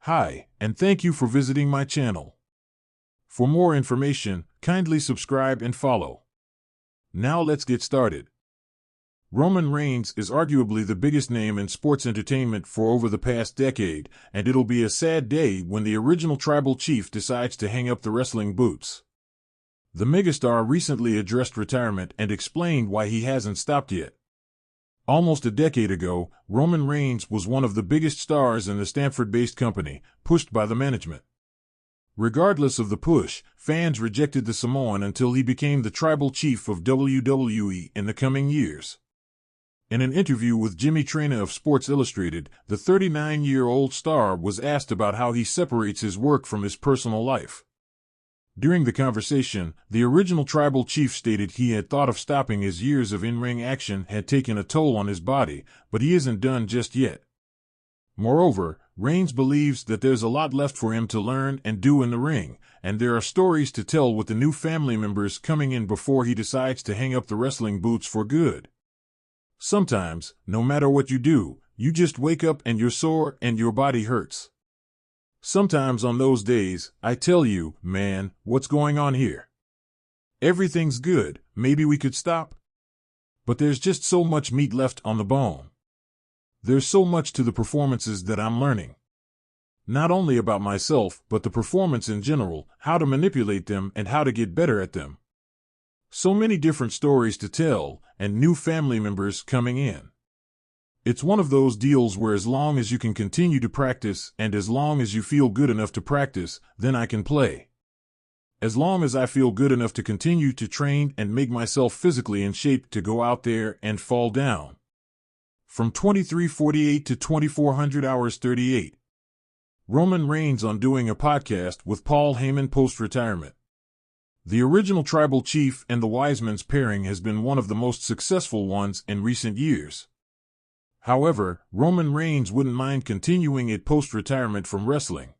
Hi, and thank you for visiting my channel. For more information, kindly subscribe and follow. Now let's get started. Roman Reigns is arguably the biggest name in sports entertainment for over the past decade, and it'll be a sad day when the original tribal chief decides to hang up the wrestling boots. The megastar recently addressed retirement and explained why he hasn't stopped yet. Almost a decade ago, Roman Reigns was one of the biggest stars in the Stamford-based company, pushed by the management. Regardless of the push, fans rejected the Samoan until he became the tribal chief of WWE in the coming years. In an interview with Jimmy Traina of Sports Illustrated, the 39-year-old star was asked about how he separates his work from his personal life. During the conversation, the original tribal chief stated he had thought of stopping as years of in-ring action had taken a toll on his body, but he isn't done just yet. Moreover, Reigns believes that there's a lot left for him to learn and do in the ring, and there are stories to tell with the new family members coming in before he decides to hang up the wrestling boots for good. Sometimes, no matter what you do, you just wake up and you're sore and your body hurts. Sometimes on those days, I tell you, man, what's going on here? Everything's good, maybe we could stop? But there's just so much meat left on the bone. There's so much to the performances that I'm learning. Not only about myself, but the performance in general, how to manipulate them and how to get better at them. So many different stories to tell, and new family members coming in. It's one of those deals where as long as you can continue to practice and as long as you feel good enough to practice, then I can play. As long as I feel good enough to continue to train and make myself physically in shape to go out there and fall down. From 2348 to 2400 hours 38. Roman Reigns on doing a podcast with Paul Heyman post-retirement. The original tribal chief and the Wiseman's pairing has been one of the most successful ones in recent years. However, Roman Reigns wouldn't mind continuing it post-retirement from wrestling.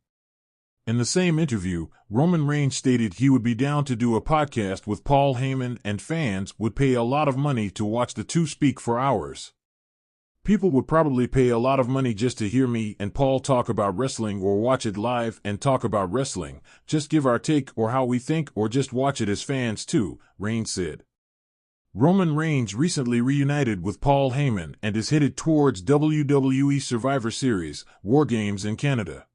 In the same interview, Roman Reigns stated he would be down to do a podcast with Paul Heyman and fans would pay a lot of money to watch the two speak for hours. People would probably pay a lot of money just to hear me and Paul talk about wrestling or watch it live and talk about wrestling, just give our take or how we think or just watch it as fans too, Reigns said. Roman Reigns recently reunited with Paul Heyman and is headed towards WWE Survivor Series, War Games in Canada.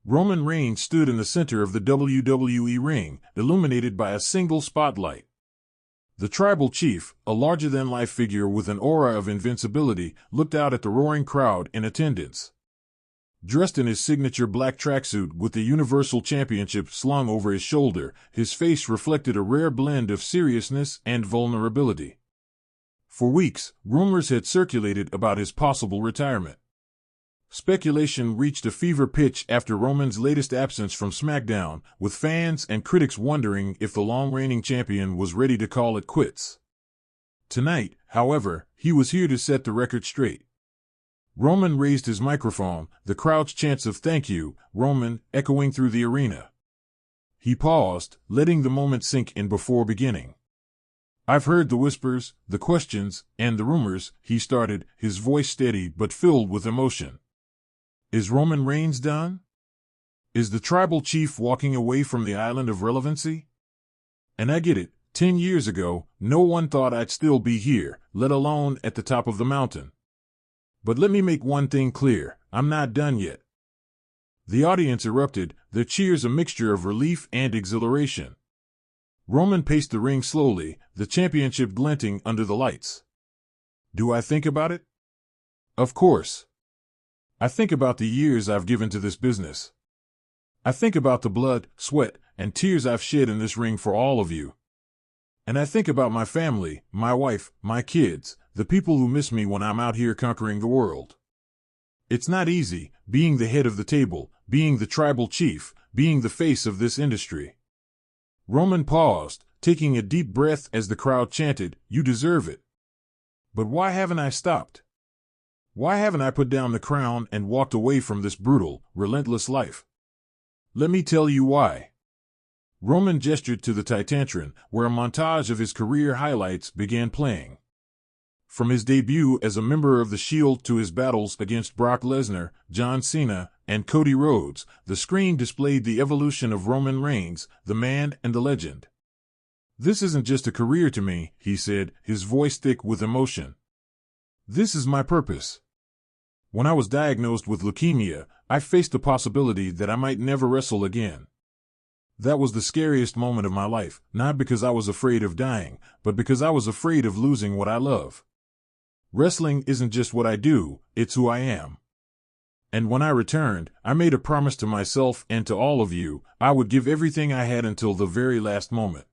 Roman Reigns stood in the center of the WWE ring, illuminated by a single spotlight. The tribal chief, a larger-than-life figure with an aura of invincibility, looked out at the roaring crowd in attendance. Dressed in his signature black tracksuit with the Universal Championship slung over his shoulder, his face reflected a rare blend of seriousness and vulnerability. For weeks, rumors had circulated about his possible retirement. Speculation reached a fever pitch after Roman's latest absence from SmackDown, with fans and critics wondering if the long-reigning champion was ready to call it quits. Tonight, however, he was here to set the record straight. Roman raised his microphone, the crowd's chants of "Thank you, Roman," echoing through the arena. He paused, letting the moment sink in before beginning. "I've heard the whispers, the questions, and the rumors," he started, his voice steady but filled with emotion. Is Roman Reigns done? Is the tribal chief walking away from the island of relevancy? And I get it, 10 years ago, no one thought I'd still be here, let alone at the top of the mountain. But let me make one thing clear, I'm not done yet. The audience erupted, their cheers a mixture of relief and exhilaration. Roman paced the ring slowly, the championship glinting under the lights. Do I think about it? Of course. I think about the years I've given to this business. I think about the blood, sweat, and tears I've shed in this ring for all of you. And I think about my family, my wife, my kids, the people who miss me when I'm out here conquering the world. It's not easy, being the head of the table, being the tribal chief, being the face of this industry. Roman paused, taking a deep breath as the crowd chanted, "You deserve it." But why haven't I stopped? Why haven't I put down the crown and walked away from this brutal, relentless life? Let me tell you why. Roman gestured to the Titantron, where a montage of his career highlights began playing. From his debut as a member of The Shield to his battles against Brock Lesnar, John Cena, and Cody Rhodes, the screen displayed the evolution of Roman Reigns, the man and the legend. "This isn't just a career to me," he said, his voice thick with emotion. "This is my purpose. When I was diagnosed with leukemia, I faced the possibility that I might never wrestle again. That was the scariest moment of my life, not because I was afraid of dying, but because I was afraid of losing what I love. Wrestling isn't just what I do, it's who I am. And when I returned, I made a promise to myself and to all of you, I would give everything I had until the very last moment."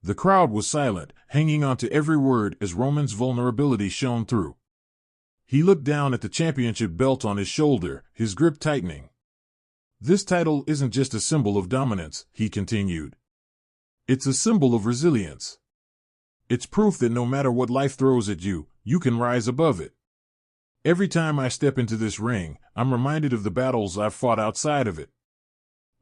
The crowd was silent, hanging on to every word as Roman's vulnerability shone through. He looked down at the championship belt on his shoulder, his grip tightening. "This title isn't just a symbol of dominance," he continued. "It's a symbol of resilience. It's proof that no matter what life throws at you, you can rise above it. Every time I step into this ring, I'm reminded of the battles I've fought outside of it.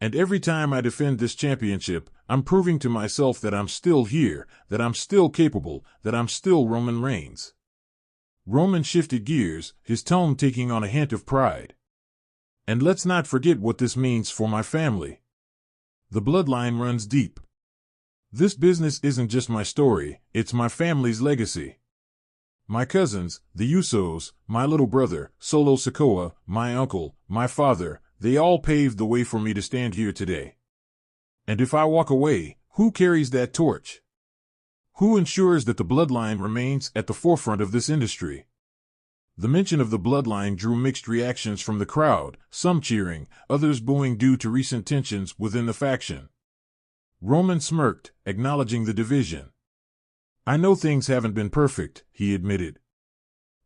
And every time I defend this championship, I'm proving to myself that I'm still here, that I'm still capable, that I'm still Roman Reigns." Roman shifted gears, his tone taking on a hint of pride. "And let's not forget what this means for my family. The bloodline runs deep. This business isn't just my story, it's my family's legacy. My cousins, the Usos, my little brother, Solo Sikoa, my uncle, my father, they all paved the way for me to stand here today. And if I walk away, who carries that torch? Who ensures that the bloodline remains at the forefront of this industry?" The mention of the bloodline drew mixed reactions from the crowd, some cheering, others booing due to recent tensions within the faction. Roman smirked, acknowledging the division. "I know things haven't been perfect," he admitted.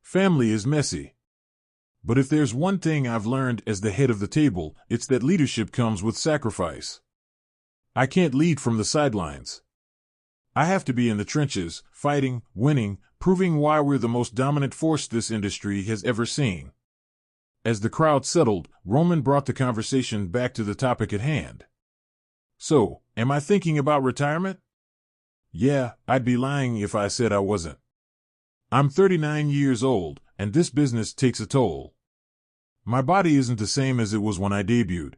"Family is messy. But if there's one thing I've learned as the head of the table, it's that leadership comes with sacrifice. I can't lead from the sidelines. I have to be in the trenches, fighting, winning, proving why we're the most dominant force this industry has ever seen." As the crowd settled, Roman brought the conversation back to the topic at hand. "So, am I thinking about retirement? Yeah, I'd be lying if I said I wasn't. I'm 39 years old, and this business takes a toll. My body isn't the same as it was when I debuted.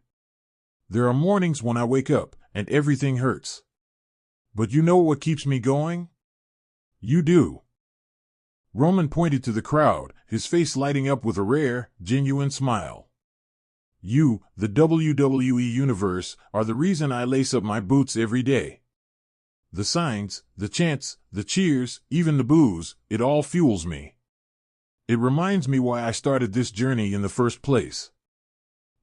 There are mornings when I wake up, and everything hurts. But you know what keeps me going? You do." Roman pointed to the crowd, his face lighting up with a rare, genuine smile. "You, the WWE Universe, are the reason I lace up my boots every day. The signs, the chants, the cheers, even the boos, it all fuels me. It reminds me why I started this journey in the first place.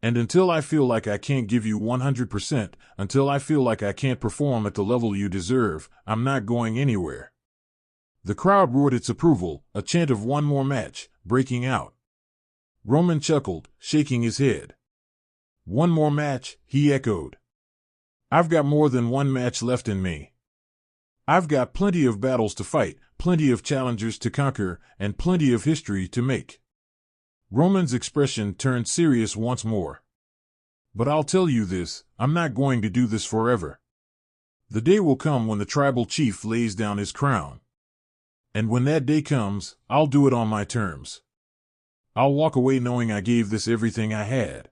And until I feel like I can't give you 100%, until I feel like I can't perform at the level you deserve, I'm not going anywhere." The crowd roared its approval, a chant of "one more match" breaking out. Roman chuckled, shaking his head. "One more match," he echoed. "I've got more than one match left in me. I've got plenty of battles to fight, plenty of challengers to conquer, and plenty of history to make." Roman's expression turned serious once more. "But I'll tell you this, I'm not going to do this forever. The day will come when the tribal chief lays down his crown. And when that day comes, I'll do it on my terms. I'll walk away knowing I gave this everything I had.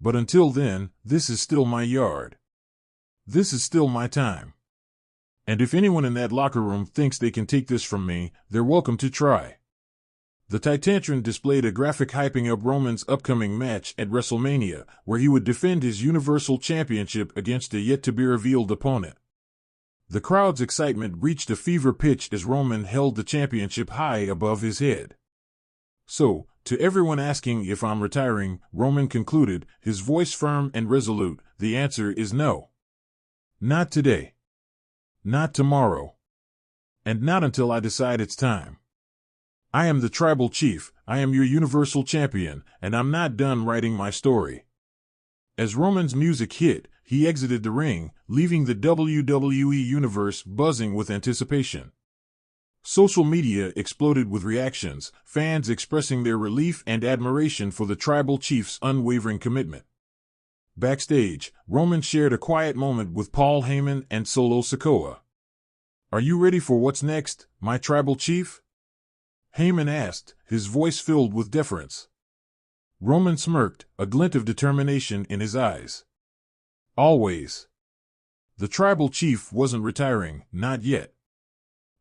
But until then, this is still my yard. This is still my time. And if anyone in that locker room thinks they can take this from me, they're welcome to try." The Titantron displayed a graphic hyping up Roman's upcoming match at WrestleMania, where he would defend his Universal Championship against a yet-to-be-revealed opponent. The crowd's excitement reached a fever pitch as Roman held the championship high above his head. "So, to everyone asking if I'm retiring," Roman concluded, his voice firm and resolute, "the answer is no. Not today. Not tomorrow. And not until I decide it's time. I am the tribal chief, I am your Universal Champion, and I'm not done writing my story." As Roman's music hit, he exited the ring, leaving the WWE Universe buzzing with anticipation. Social media exploded with reactions, fans expressing their relief and admiration for the tribal chief's unwavering commitment. Backstage, Roman shared a quiet moment with Paul Heyman and Solo Sikoa. "Are you ready for what's next, my tribal chief?" Heyman asked, his voice filled with deference. Roman smirked, a glint of determination in his eyes. Always. The tribal chief wasn't retiring, not yet.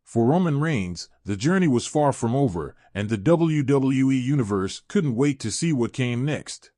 For Roman Reigns, the journey was far from over, and the WWE Universe couldn't wait to see what came next.